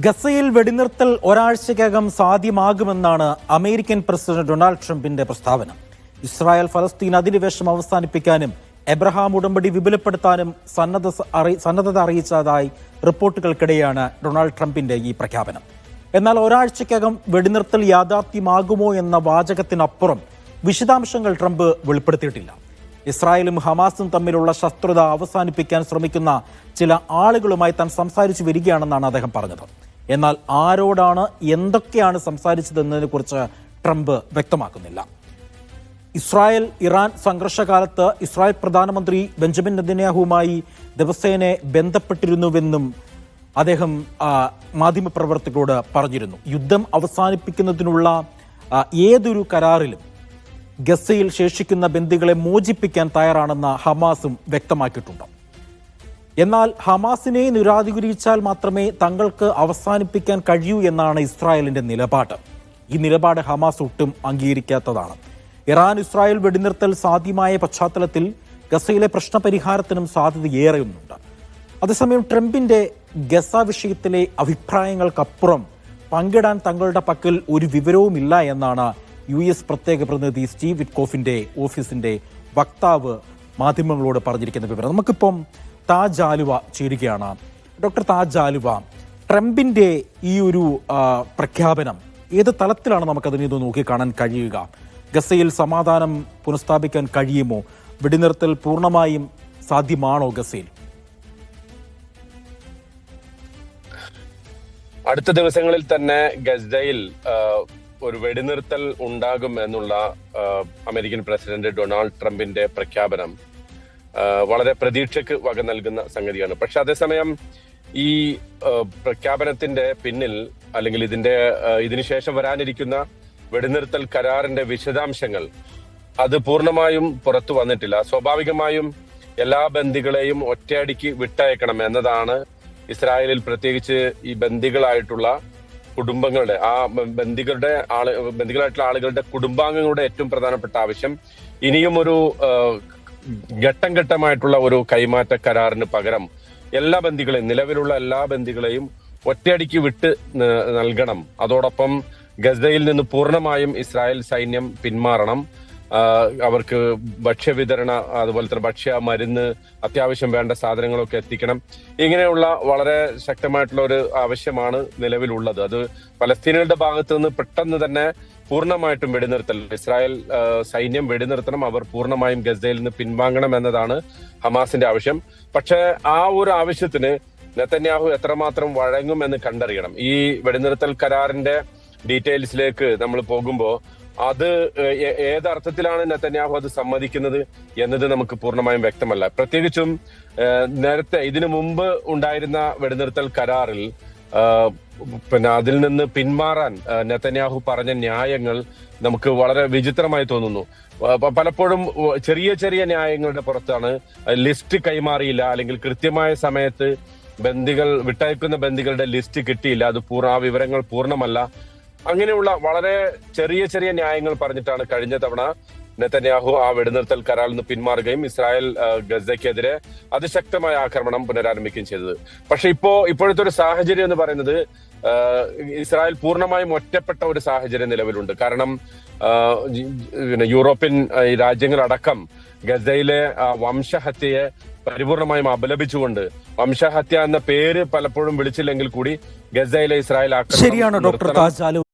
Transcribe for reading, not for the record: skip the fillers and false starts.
ഗസയിൽ വെടിനിർത്തൽ ഒരാഴ്ചയ്ക്കകം സാധ്യമാകുമെന്നാണ് American president Donald ട്രംപിന്റെ പ്രസ്താവന. ഇസ്രായേൽ ഫലസ്തീൻ അധിനിവേശം അവസാനിപ്പിക്കാനും എബ്രഹാം ഉടമ്പടി വിപുലപ്പെടുത്താനും സന്നദ്ധത അറിയിച്ചതായി റിപ്പോർട്ടുകൾക്കിടെയാണ് ഡൊണാൾഡ് ട്രംപിന്റെ ഈ പ്രഖ്യാപനം. എന്നാൽ ഒരാഴ്ചയ്ക്കകം വെടിനിർത്തൽ യാഥാർത്ഥ്യമാകുമോ എന്ന വാചകത്തിനപ്പുറം വിശദാംശങ്ങൾ ട്രംപ് വെളിപ്പെടുത്തിയിട്ടില്ല. ഇസ്രായേലും ഹമാസും തമ്മിലുള്ള ശത്രുത അവസാനിപ്പിക്കാൻ ശ്രമിക്കുന്ന ചില ആളുകളുമായി താൻ സംസാരിച്ചു വരികയാണെന്നാണ് അദ്ദേഹം പറഞ്ഞത്. എന്നാൽ ആരോടാണ്, എന്തൊക്കെയാണ് സംസാരിച്ചതെന്നതിനെക്കുറിച്ച് ട്രംപ് വ്യക്തമാക്കുന്നില്ല. ഇസ്രായേൽ ഇറാൻ സംഘർഷകാലത്ത് ഇസ്രായേൽ പ്രധാനമന്ത്രി ബെഞ്ചമിൻ നെതന്യാഹുവുമായി ദിവസേന ബന്ധപ്പെട്ടിരുന്നുവെന്നും അദ്ദേഹം മാധ്യമപ്രവർത്തകരോട് പറഞ്ഞിരുന്നു. യുദ്ധം അവസാനിപ്പിക്കുന്നതിനുള്ള ഏതൊരു കരാറിലും ഗസയിൽ ശേഷിക്കുന്ന ബന്ദികളെ മോചിപ്പിക്കാൻ തയ്യാറാണെന്ന് ഹമാസും വ്യക്തമാക്കിയിട്ടുണ്ട്. എന്നാൽ ഹമാസിനെ നിരാധികരിച്ചാൽ മാത്രമേ തങ്ങൾക്ക് അവസാനിപ്പിക്കാൻ കഴിയൂ എന്നാണ് ഇസ്രായേലിന്റെ നിലപാട്. ഈ നിലപാട് ഹമാസ് ഒട്ടും അംഗീകരിക്കാത്തതാണ്. ഇറാൻ ഇസ്രായേൽ വെടിനിർത്തൽ സാധ്യമായ പശ്ചാത്തലത്തിൽ ഗസയിലെ പ്രശ്നപരിഹാരത്തിനും സാധ്യതയേറെയുന്നുണ്ട്. അതേസമയം ട്രംപിന്റെ ഗസ വിഷയത്തിലെ അഭിപ്രായങ്ങൾക്കപ്പുറം പങ്കിടാൻ തങ്ങളുടെ പക്കൽ ഒരു വിവരവുമില്ല എന്നാണ് US പ്രത്യേക പ്രതിനിധി സ്റ്റീവ് വിറ്റ്കോഫിന്റെ ഓഫീസിന്റെ വക്താവ് മാധ്യമങ്ങളോട് പറഞ്ഞിരിക്കുന്ന വിവരം. നമുക്കിപ്പം താജ് ആലുവ ചേരുകയാണ്. ഡോക്ടർ താജ് ആലുവ, ട്രംപിന്റെ ഈ ഒരു പ്രഖ്യാപനം ഏത് തലത്തിലാണ് നമുക്കതിനെ നോക്കിക്കാണാൻ കഴിയുക? ഗസയിൽ സമാധാനം പുനഃസ്ഥാപിക്കാൻ കഴിയുമോ? വെടിനിർത്തൽ പൂർണ്ണമായും സാധ്യമാണോ ഗസയിൽ? അടുത്ത ദിവസങ്ങളിൽ തന്നെ ഗസയിൽ ഒരു വെടിനിർത്തൽ ഉണ്ടാകും എന്നുള്ള അമേരിക്കൻ പ്രസിഡന്റ് ഡൊണാൾഡ് ട്രംപിന്റെ പ്രഖ്യാപനം വളരെ പ്രതീക്ഷയ്ക്ക് വക നൽകുന്ന സംഗതിയാണ്. പക്ഷെ അതേസമയം ഈ പ്രഖ്യാപനത്തിന്റെ പിന്നിൽ, അല്ലെങ്കിൽ ഇതിനുശേഷം വരാനിരിക്കുന്ന വെടിനിർത്തൽ കരാറിന്റെ വിശദാംശങ്ങൾ അത് പൂർണ്ണമായും പുറത്തു വന്നിട്ടില്ല. സ്വാഭാവികമായും എല്ലാ ബന്ദികളെയും ഒറ്റയടിക്ക് വിട്ടയക്കണം എന്നതാണ് ഇസ്രായേലിൽ, പ്രത്യേകിച്ച് ഈ ബന്ദികളായിട്ടുള്ള കുടുംബങ്ങളുടെ, ബന്ദികളായിട്ടുള്ള ആളുകളുടെ കുടുംബാംഗങ്ങളുടെ ഏറ്റവും പ്രധാനപ്പെട്ട ആവശ്യം. ഇനിയും ഒരു ഘട്ടം ഘട്ടമായിട്ടുള്ള ഒരു കൈമാറ്റ കരാറിന് പകരം നിലവിലുള്ള എല്ലാ ബന്ദികളെയും ഒറ്റയടിക്ക് വിട്ട് നൽകണം. അതോടൊപ്പം ഗസയിൽ നിന്ന് പൂർണ്ണമായും ഇസ്രായേൽ സൈന്യം പിന്മാറണം. അവർക്ക് ഭക്ഷ്യവിതരണ, അതുപോലെ തന്നെ ഭക്ഷ്യ, മരുന്ന്, അത്യാവശ്യം വേണ്ട സാധനങ്ങളൊക്കെ എത്തിക്കണം. ഇങ്ങനെയുള്ള വളരെ ശക്തമായിട്ടുള്ള ഒരു ആവശ്യമാണ് നിലവിലുള്ളത്. അത് പലസ്തീനുകളുടെ ഭാഗത്തു നിന്ന് പെട്ടെന്ന് തന്നെ പൂർണ്ണമായിട്ടും വെടിനിർത്തൽ, ഇസ്രായേൽ സൈന്യം വെടിനിർത്തണം, അവർ പൂർണ്ണമായും ഗസയിൽ നിന്ന് പിൻവാങ്ങണം എന്നതാണ് ഹമാസിന്റെ ആവശ്യം. പക്ഷേ ആ ഒരു ആവശ്യത്തിന് നെതന്യാഹു എത്രമാത്രം വഴങ്ങും എന്ന് കണ്ടറിയണം. ഈ വെടിനിർത്തൽ കരാറിന്റെ ഡീറ്റെയിൽസിലേക്ക് നമ്മൾ പോകുമ്പോൾ അത് ഏതർത്ഥത്തിലാണ് നെതന്യാഹു അത് സമ്മതിക്കുന്നത് എന്നത് നമുക്ക് പൂർണ്ണമായും വ്യക്തമല്ല. പ്രത്യേകിച്ചും നേരത്തെ ഇതിനു മുമ്പ് ഉണ്ടായിരുന്ന വെടിനിർത്തൽ കരാറിൽ അതിൽ നിന്ന് പിന്മാറാൻ നെതന്യാഹു പറഞ്ഞ ന്യായങ്ങൾ നമുക്ക് വളരെ വിചിത്രമായി തോന്നുന്നു. പലപ്പോഴും ചെറിയ ചെറിയ ന്യായങ്ങളുടെ പുറത്താണ്. ലിസ്റ്റ് കൈമാറിയില്ല, അല്ലെങ്കിൽ കൃത്യമായ സമയത്ത് വിട്ടയക്കുന്ന ബന്ദികളുടെ ലിസ്റ്റ് കിട്ടിയില്ല, അത് ആ വിവരങ്ങൾ പൂർണ്ണമല്ല. അങ്ങനെയുള്ള വളരെ ചെറിയ ചെറിയ ന്യായങ്ങൾ പറഞ്ഞിട്ടാണ് കഴിഞ്ഞ തവണ നെതന്യാഹു ആ വെടിനിർത്തൽ കരാറിൽ നിന്ന് പിന്മാറുകയും ഇസ്രായേൽ ഗസയ്ക്കെതിരെ അതിശക്തമായ ആക്രമണം പുനരാരംഭിക്കുകയും ചെയ്തത്. പക്ഷെ ഇപ്പോഴത്തെ ഒരു സാഹചര്യം എന്ന് പറയുന്നത് ഇസ്രായേൽ പൂർണ്ണമായും ഒറ്റപ്പെട്ട ഒരു സാഹചര്യം നിലവിലുണ്ട്. കാരണം യൂറോപ്യൻ രാജ്യങ്ങളടക്കം ഗസയിലെ വംശഹത്യയെ പരിപൂർണമായും അപലപിച്ചുകൊണ്ട്, വംശഹത്യ എന്ന പേര് പലപ്പോഴും വിളിച്ചില്ലെങ്കിൽ കൂടി ഗസയിലെ ഇസ്രായേൽ ആക്രമണം ശരിയാണ് ഡോക്ടർ താജ് ആലുവ.